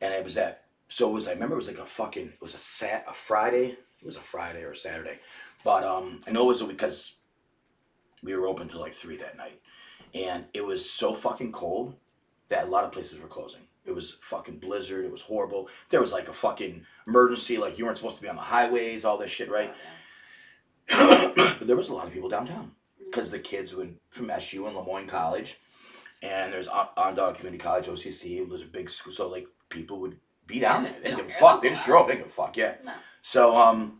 and it was at. So it was. I remember it was like it was a Friday. It was a Friday or a Saturday, but I know it was because we were open till like 3 that night, and it was so fucking cold that a lot of places were closing. It was fucking blizzard. It was horrible. There was like a fucking emergency. Like you weren't supposed to be on the highways. All this shit, right? But there was a lot of people downtown because the kids would from SU and Lemoyne College, and there's Onondaga Community College, OCC. There's a big school, so like people would be down there. They didn't give a fuck. They just drove. They didn't give a fuck. Yeah. No. So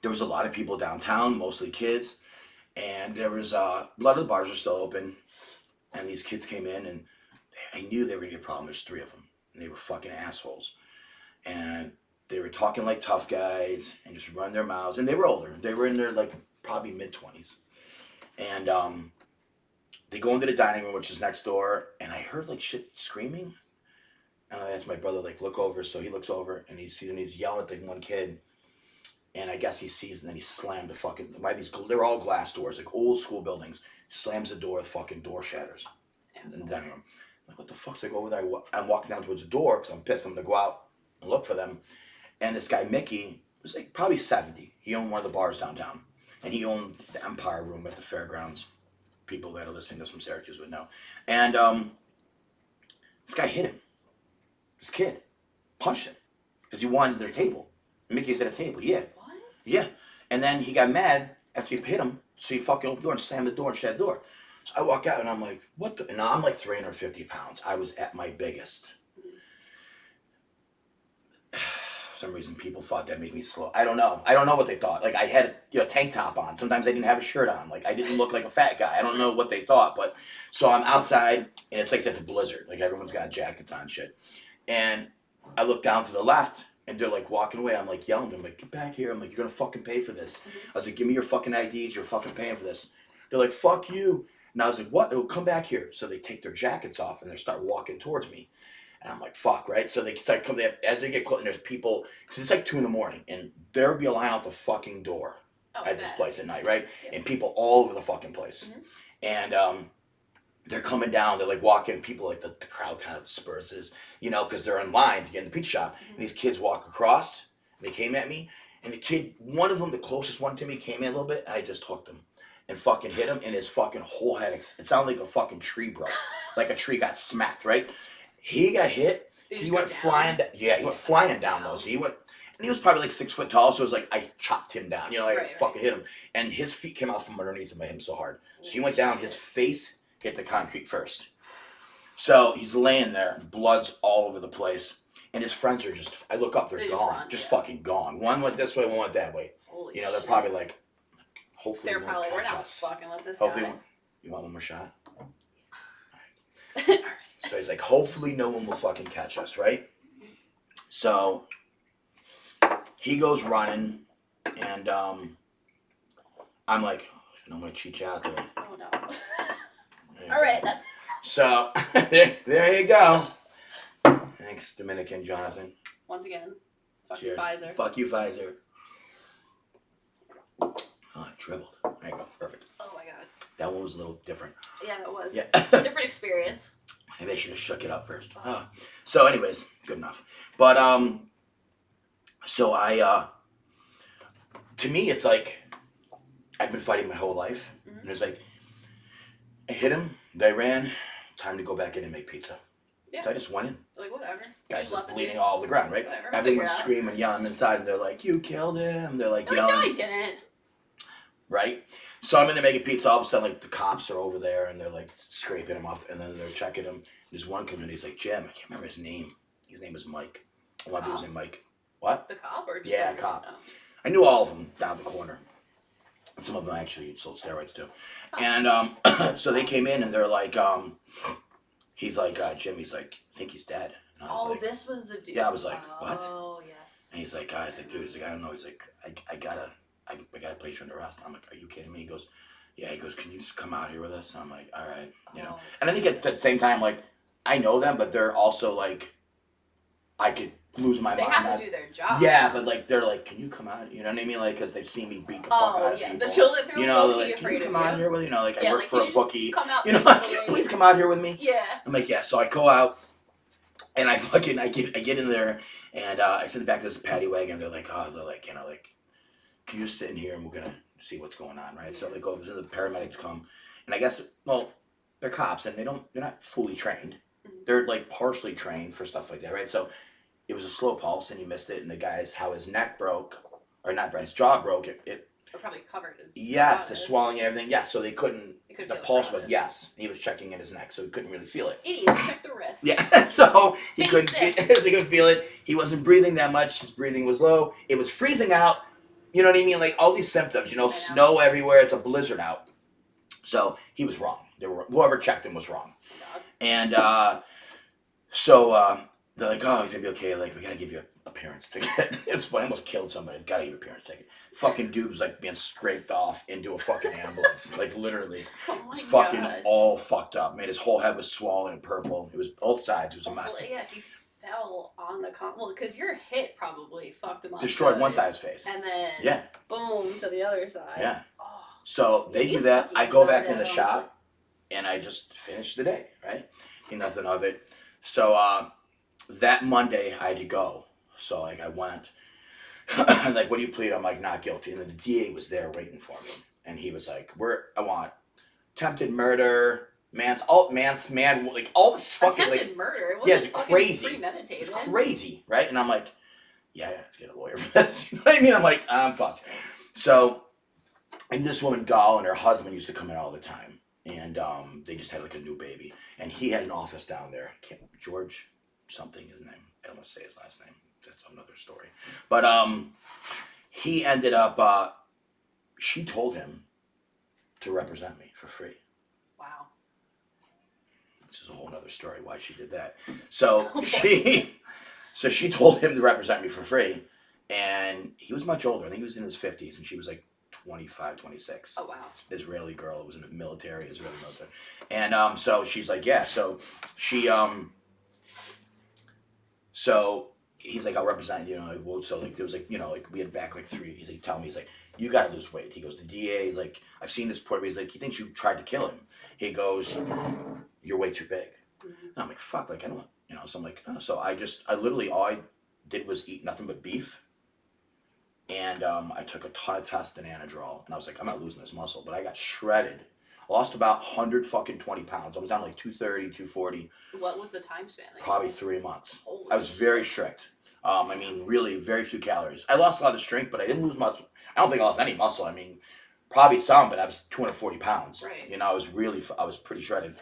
there was a lot of people downtown, mostly kids, and there was a lot of the bars were still open, and these kids came in, and I knew they were gonna get a problem. There's 3 of them, and they were fucking assholes, and they were talking like tough guys and just run their mouths, and they were older. They were in their like probably mid-20s, and they go into the dining room, which is next door, and I heard like shit screaming. And I asked my brother, like, look over. So he looks over and he sees and he's yelling at the one kid. And I guess he sees and then he slammed the fucking, they're all glass doors, like old school buildings. Slams the door, the fucking door shatters in the dining room. I'm like, what the fuck? So I go over there. I'm walking down towards the door because I'm pissed. I'm going to go out and look for them. And this guy, Mickey, was like probably 70. He owned one of the bars downtown. And he owned the Empire Room at the fairgrounds. People that are listening to this from Syracuse would know. And this guy hit him. This kid punched him because he wanted their table. Mickey's at a table, yeah. What? Yeah. And then he got mad after he hit him, so he fucking opened the door and slammed the door and shut the door. So I walk out and I'm like, what the? And I'm like 350 pounds. I was at my biggest. For some reason, people thought that made me slow. I don't know. I don't know what they thought. Like I had a tank top on. Sometimes I didn't have a shirt on. Like I didn't look like a fat guy. I don't know what they thought. But so I'm outside and it's like it's a blizzard. Like everyone's got jackets on, shit. And I look down to the left and they're like walking away. I'm like yelling. I'm like, get back here. I'm like, you're gonna fucking pay for this. I was like, give me your fucking IDs. You're fucking paying for this. They're like, fuck you. And I was like, what? Oh, come back here. So they take their jackets off and they start walking towards me. And I'm like, fuck, right? So they start coming, as they get close, and there's people, because it's like 2 a.m, and there would be a line out the fucking door at this place at night, right? Yeah. And people all over the fucking place. And they're coming down, they're like walking, people like the crowd kind of disperses, because they're in line to get in the pizza shop. And these kids walk across, and they came at me, and the kid, one of them, the closest one to me, came in a little bit, and I just hooked him. And fucking hit him, and his fucking whole head, it sounded like a fucking tree broke. Like a tree got smacked, right? He got hit. He went flying. Yeah, he went flying down those. He went, and he was probably like 6 foot tall. So it was like I chopped him down. Fucking hit him, and his feet came out from underneath him. I hit him so hard. So he went down. His face hit the concrete first. So he's laying there, blood's all over the place, and his friends are just. I look up, they're gone, just fucking gone. One went this way, one went that way. Holy they're probably like, hopefully, they're probably we're not us. Fucking with this Hopefully, guy. You want one more shot? All right. So he's like, hopefully no one will fucking catch us, right? So he goes running, and I'm like, I'm gonna cheat you out there. Oh no. All right, that's. So there you go. Thanks, Dominican Jonathan. Once again, fuck Cheers. you, Pfizer. Fuck you, Pfizer. Oh, I dribbled. There you go. Perfect. Oh my god. That one was a little different. Yeah, that was. Yeah. Different experience. Maybe I should have shook it up first. So anyways, good enough. But so I to me it's like I've been fighting my whole life. And it's like I hit him, they ran, time to go back in and make pizza. Yeah. So I just went in. Like whatever. Guys just bleeding all over the ground, right? Whatever, Everyone's screaming, yelling inside, and they're like, you killed him. They're like yelling. No, I didn't. Right? So I'm in there making pizza. All of a sudden, like, the cops are over there, and they're, like, scraping him off, and then they're checking him. There's one coming in, he's like, Jim, I can't remember his name. His name was Mike. A lot of people say Mike. What? The cop or just yeah, cop. Oh. I knew all of them down the corner. And some of them actually sold steroids, too. Oh. And so they came in, and they're like, he's like, Jim, he's like, I think he's dead. And I was like, this was the dude. Yeah, I was like, what? Oh, yes. And he's like, dude, he's like, I don't know. He's like, I gotta place you under arrest. I'm like, are you kidding me? He goes, yeah. He goes, can you just come out here with us? And I'm like, all right, know. And I think at the same time, like, I know them, but they're also like, I could lose my mind. They have to do their job. Yeah, but like, they're like, can you come out? You know what I mean? Like, because they've seen me beat the fuck out of people. The children, they're like, can you come out here with? Like, I work like, for a bookie. Come out like, please come out here with me. Yeah. I'm like, yeah. So I go out, And I get in there, and I sit in the back of this paddy wagon. They're like, can you just sit in here and we're gonna see what's going on, right? So they go, the paramedics come, and I guess, well, they're cops and they're not fully trained. They're like partially trained for stuff like that, right? So it was a slow pulse and he missed it, and the guy's how his neck broke, or not, his jaw broke. It Or probably covered his. yes, the swelling and everything. Yes, so they couldn't. couldn't The feel pulse it. was yes. He was checking in his neck, so he couldn't really feel it. Idiot, check the wrist. Yeah, so he couldn't. He 56. couldn't feel it. He wasn't breathing that much. His breathing was low. It was freezing out. You know what I mean? Like all these symptoms. You know, snow everywhere. It's a blizzard out. So he was wrong. Whoever checked him was wrong. God. And so they're like, oh, he's gonna be okay. Like we gotta give you an appearance ticket. It's funny. I almost killed somebody. Gotta give you an appearance ticket. Fucking dude was like being scraped off into a fucking ambulance. Like literally. Oh my Fucking God. all fucked up. Man, his whole head was swollen and purple. It was both sides. It was a mess. Well, yeah, he fell on the because your hit probably fucked him up. Destroyed good. one side of his face. And then Yeah. boom to the other side. Yeah. Oh. So they He's do that. lucky I he's go not back dead, in the honestly. shop and I just finish the day, right? Think nothing of it. So that Monday I had to go. So like I went. I'm like, what do you plead? I'm like, not guilty. And then the DA was there waiting for me. And he was like, I want attempted murder, like all this fucking Attempted like murder. It wasn't yeah, it's fucking crazy. Premeditated. It's crazy, right? And I'm like, yeah, let's get a lawyer for this. You know what I mean? I'm like, I'm fucked. So, and this woman, Gal, and her husband used to come in all the time. And they just had like a new baby. And he had an office down there. George something, his name. I don't want to say his last name. That's another story. But he ended up, she told him to represent me for free. Wow. Which is a whole other story why she did that. So she told him to represent me for free. And he was much older. I think he was in his 50s. And she was like 25, 26. Oh, wow. Israeli girl. Was in the military. Israeli military. And so she's like, yeah. So she, so he's like, I'll represent you. Like, well, so like there was like, like we had back like 3. He's like, tell me, he's like, you gotta lose weight. He goes, the DA, he's like, I've seen this poor. He's like, he thinks you tried to kill him. He goes, you're way too big. And I'm like, fuck, like I don't, So I'm like, oh. So I literally all I did was eat nothing but beef. And I took a ton of tests and Anadrol, and I was like, I'm not losing this muscle, but I got shredded. I lost about 120 pounds. I was down like 230, 240. What was the time span? Like, Probably 3 months. Holy I was very strict. I mean, really, very few calories. I lost a lot of strength, but I didn't lose muscle. I don't think I lost any muscle. I mean, probably some, but I was 240 pounds. Right. I was pretty shredded.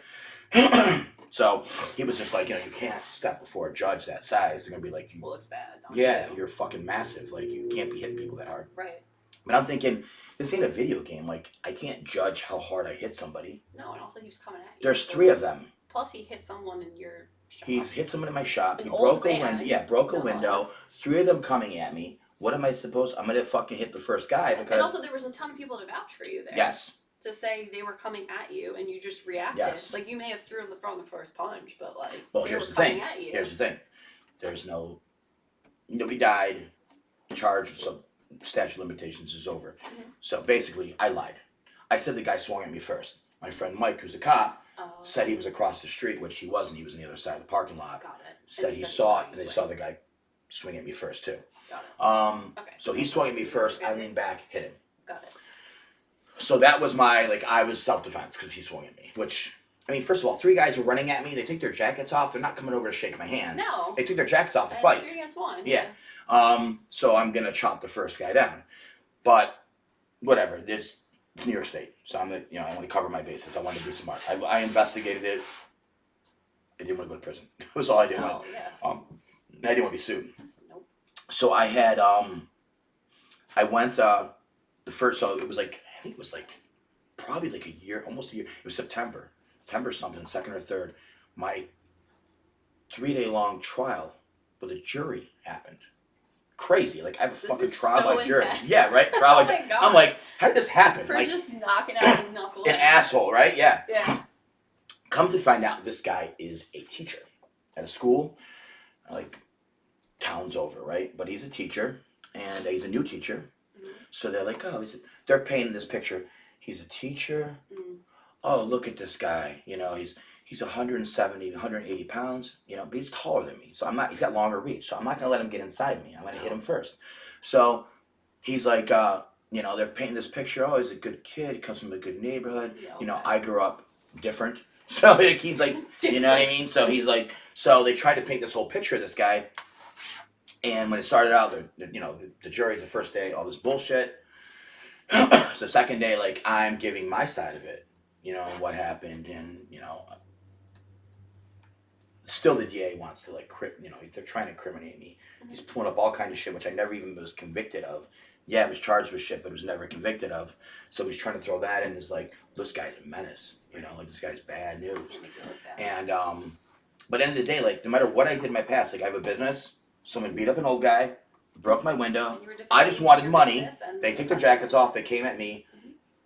So he was just like, you can't step before a judge that size. They're going to be like, well, looks bad. yeah, you're fucking massive. Like, you can't be hitting people that hard. Right. But I'm thinking, this ain't a video game. Like, I can't judge how hard I hit somebody. No, and also he was coming at you. There's 3 of them. Plus, he hit someone in your shop. He hit someone in my shop. An He old broke a man. window. Yeah, broke a window. Nonetheless. 3 of them coming at me. What am I supposed? I'm gonna fucking hit the first guy because. And also, there was a ton of people to vouch for you there. Yes. To say they were coming at you and you just reacted. Yes. Like, you may have thrown the first punch, but like, Well, they here's were the thing. coming at you. Here's the thing. There's nobody died. Charged. So statute of limitations is over. Mm-hmm. So basically, I lied. I said the guy swung at me first. My friend Mike, who's a cop, said he was across the street, which he wasn't. He was on the other side of the parking lot. Got it. Said he saw it, and they saw the guy swing at me first too. Got it. Okay. So he swung at me first. I leaned back, hit him. Got it. So that was I was self-defense because he swung at me. Which, I mean, first of all, 3 guys are running at me. They take their jackets off. They're not coming over to shake my hands. No. They took their jackets off to And fight. 3 against 1. Yeah. So I'm gonna chop the first guy down. But whatever. It's New York State. So I want to cover my bases. I wanted to be smart. I investigated it. I didn't want to go to prison. That was all I did. Oh, yeah. I didn't want to be sued. Nope. So I had I went the first. So it was like I think it was like probably like a year, almost a year. It was September something, 2nd or 3rd. My 3-day long trial with a jury happened. Crazy. Like I have a This fucking is trial so by jury. intense. Yeah, right. Trial Oh by my jury. God. I'm like, how did this happen? For Like just knocking out a knuckle. an asshole, right? Yeah. Yeah. Come to find out, this guy is a teacher at a school, like towns over, right? But he's a teacher, and he's a new teacher. Mm-hmm. So they're like, oh, they're painting this picture. He's a teacher. Mm. Oh, look at this guy. He's 170, 180 pounds, you know, but he's taller than me. So I'm not, he's got longer reach. So I'm not going to let him get inside me. I'm going to hit him first. So he's like, you know, they're painting this picture. Oh, he's a good kid. He comes from a good neighborhood. Yeah, You know, okay. I grew up different. So like, he's like, you know what I mean? So he's like, so they tried to paint this whole picture of this guy. And when it started out, you know, the jury's the first day, all this bullshit. So second day, like, I'm giving my side of it, you know, what happened. And, you know, still the DA wants to, like, you know, they're trying to incriminate me. He's pulling up all kinds of shit, which I never even was convicted of. Yeah, I was charged with shit, but was never convicted of. So he's trying to throw that in as, like, this guy's a menace. You know, like, this guy's bad news. And, but at the end of the day, like, no matter what I did in my past, like, I have a business. Someone beat up an old guy, broke my window. I just wanted money. They took their jackets off. They came at me.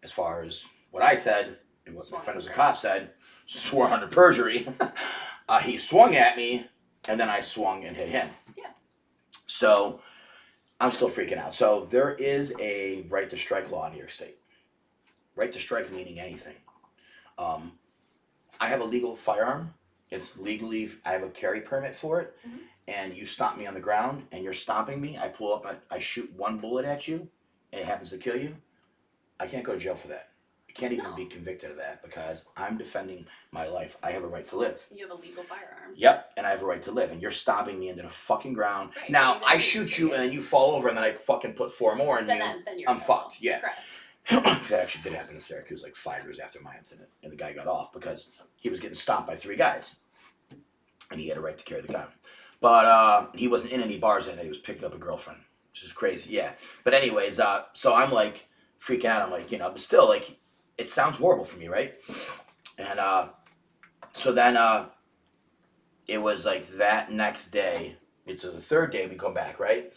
As far as what I said, and what my friend was a cop said, swore under perjury. He swung at me, and then I swung and hit him. Yeah. So I'm still freaking out. So there is a right to strike law in New York State. Right to strike meaning anything. I have a legal firearm. It's legally, I have a carry permit for it. Mm-hmm. And you stop me on the ground, and you're stopping me. I pull up, I shoot one bullet at you, and it happens to kill you. I can't go to jail for that. I can't even be convicted of that because I'm defending my life. I have a right to live. You have a legal firearm. Yep, and I have a right to live, and you're stopping me into the fucking ground. Right, now, I shoot you, and then you fall over, and then I fucking put 4 more in you. Then you're I'm fucked, yeah. Correct. That actually did happen in Syracuse like 5 years after my incident, and the guy got off because he was getting stopped by 3 guys, and he had a right to carry the gun. But he wasn't in any bars that night. He was picking up a girlfriend, which is crazy, yeah. But anyways, so I'm like freaking out. I'm like, you know, but still, like, it sounds horrible for me, right? And so then it was like that next day. It's the third day we come back, right?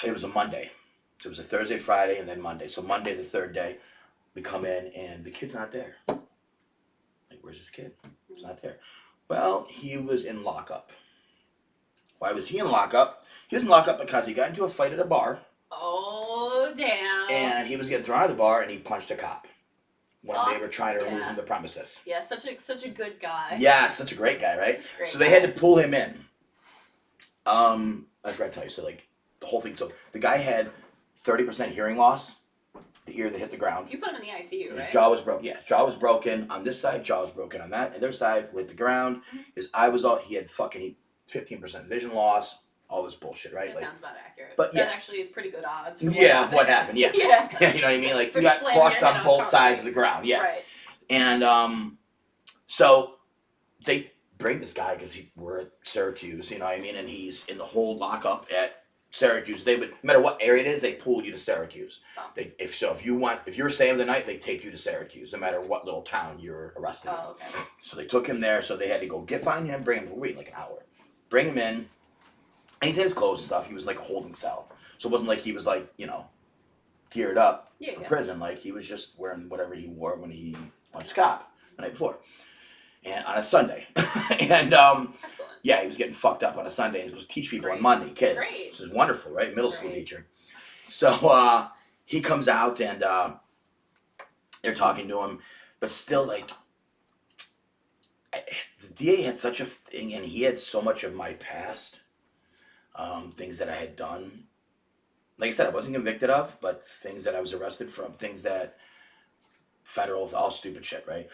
It was a Monday. So it was a Thursday, Friday, and then Monday. So Monday, the third day, we come in, and the kid's not there. Like, where's this kid? He's not there. Well, he was in lockup. Why was he in lockup? He was in lockup because he got into a fight at a bar. Oh, damn. And he was getting thrown out of the bar, and he punched a cop when they were trying to remove him from the premises. Yeah, such a good guy. Yeah, such a great guy, right? So they had to pull him in. I forgot to tell you, so like the whole thing. So the guy had 30% hearing loss. The ear that hit the ground. You put him in the ICU, right? His jaw was broken. Yeah, his jaw was broken on this side. Jaw was broken on that. Other side with the ground. His eye was all. He had fucking 15% vision loss. All this bullshit, right? That sounds about accurate. But that actually is pretty good odds. Yeah, of what happened. Yeah. Yeah. Yeah, you know what I mean? Like you got crushed on both sides of the ground. Yeah. Right. And so they bring this guy because we're at Syracuse. You know what I mean? And he's in the whole lockup at Syracuse. They would, no matter what area it is, they pull you to Syracuse. Oh. If you're staying the night, they take you to Syracuse, no matter what little town you're arrested in. Okay. So they took him there. So they had to go find him, bring him. Wait like an hour. Bring him in, and he's in his clothes and stuff. He was like a holding cell, so it wasn't like he was like geared up for prison. Like he was just wearing whatever he wore when he punched a cop the night before, and on a Sunday, and Excellent. yeah, he was getting fucked up on a Sunday. He was supposed to teach people on Monday, kids. Great. This is wonderful, right? Middle school teacher. So he comes out and they're talking to him, but still, like, the DA had such a thing, and he had so much of my past, things that I had done. Like I said, I wasn't convicted of, but things that I was arrested from, things that federal, all stupid shit, right?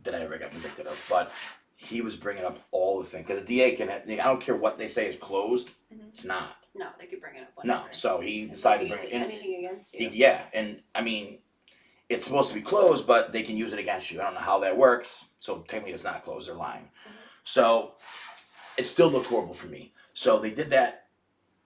That I never got convicted of, but he was bringing up all the things because the DA can. I don't care what they say is closed. Mm-hmm. It's not. No, they could bring it up. Whenever. No, so he decided to bring it in. Anything against you? Yeah, and I mean, it's supposed to be closed, but they can use it against you. I don't know how that works. So technically, it's not closed. They're lying. Mm-hmm. So it still looked horrible for me. So they did that.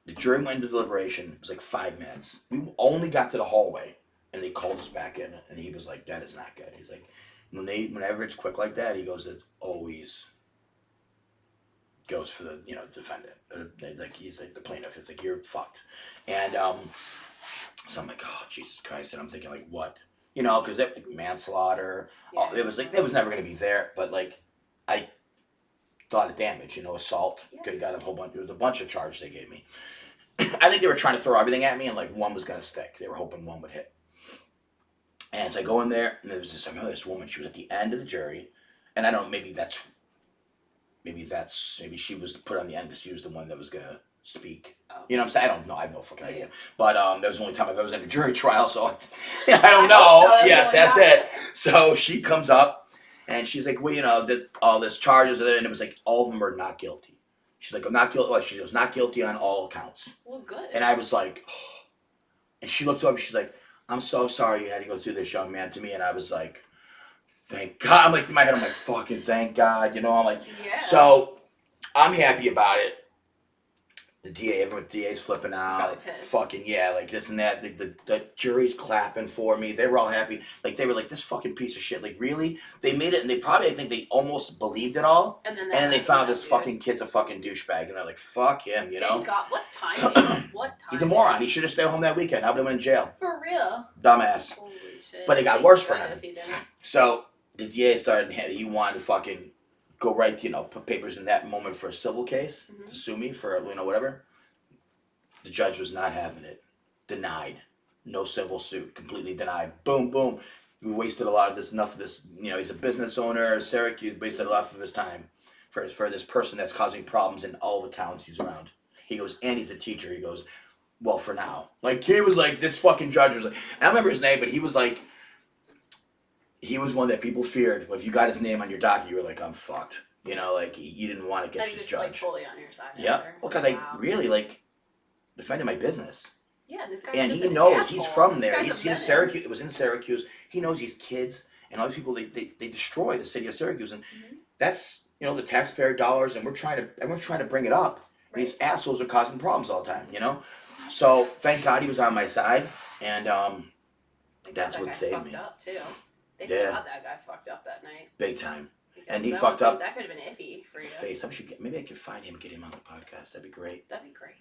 The jury went into deliberation. It was like 5 minutes. We only got to the hallway, and they called us back in, and he was like, "That is not good." He's like, whenever it's quick like that, he goes, it always goes for the defendant. Like he's like the plaintiff. It's like you're fucked. And so I'm like, oh Jesus Christ! And I'm thinking like, what? Because that like, manslaughter. Yeah. It was like it was never gonna be there. But like, I thought of damage. Assault. Yeah. Could have got a whole bunch. There was a bunch of charges they gave me. I think they were trying to throw everything at me, and like one was gonna stick. They were hoping one would hit. And so I go in there, and there was this, I remember this woman, she was at the end of the jury, and I don't know, maybe she was put on the end because she was the one that was gonna speak. Oh. You know what I'm saying? I don't know. I have no fucking Yeah. idea. But that was the only time I've ever was in a jury trial, so it's, I don't I know. hope so. Yes, That's that's really it. So she comes up, and she's like, well, you know, all this charges, and it was like, all of them are not guilty. She's like, I'm not guilty. Well, she was not guilty on all accounts. Well, good. And I was like, oh. And she looked up, and she's like, I'm so sorry you had to go through this, young man, to me. And I was like, thank God. I'm like, in my head, I'm like, fucking thank God. You know, I'm like, Yeah. so I'm happy about it. The DA, everyone, DA's flipping out. probably pissed. Fucking yeah, like this and that. The jury's clapping for me. They were all happy. Like they were like, this fucking piece of shit. Like really, they made it, and they probably, I think they almost believed it all. And then they found this dude. fucking kid's a fucking douchebag, and they're like, fuck him, you know. Thank God. What timing? What time? He's a moron. He should have stayed home that weekend. I would have been in jail. For real. Dumbass. Holy shit. But it got Thank worse for goodness him. he didn't. So the DA started. He wanted to fucking go right, you know, put papers in that moment for a civil case to sue me for, you know, whatever. The judge was not having it. Denied. No civil suit. Completely denied. Boom, boom. We wasted a lot of this. Enough of this. You know, he's a business owner. Syracuse wasted a lot of his time for this person that's causing problems in all the towns he's around. He goes, and he's a teacher. He goes, well, for now. Like he was like, this fucking judge was like, I don't remember his name, but he was like. He was one that people feared. If you got his name on your docket, you were like, I'm fucked. You know, like, you didn't want to get And he this was judge. like fully on your side. Yeah. after. Well, because I really, like, defended my business. Yeah, this guy. And was he just an knows. asshole. He's from This there. guy's He's a Syracuse. menace. It was in Syracuse. He knows these kids. And all these people, they destroy the city of Syracuse. And that's, you know, the taxpayer dollars. And everyone's trying to bring it up. Right. These assholes are causing problems all the time, you know? So, thank God he was on my side. And that's That what guy saved fucked me. up too. Thank Yeah. God that guy fucked up that night. Big time. Because And he that fucked would- up That could have been iffy for His you. face. Maybe I could find him and get him on the podcast. That'd be great. That'd be great.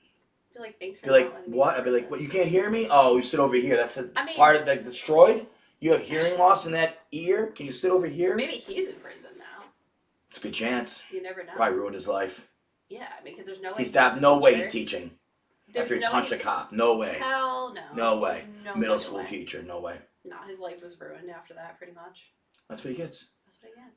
Be like, thanks for Be like, letting me what? I'd be like, what? You can't hear me? Oh, you sit over here. That's the I mean- part that destroyed? You have hearing loss in that ear? Can you sit over here? Maybe he's in prison now. It's a good chance. You never know. Probably ruined his life. Yeah, because there's no way. He's a no way he's teacher. teaching. There's After he no punched way- a cop. No way. Hell no. No way. There's no Middle fucking school way. teacher. No way. No, his life was ruined after that, pretty much. That's what he gets. That's what he gets.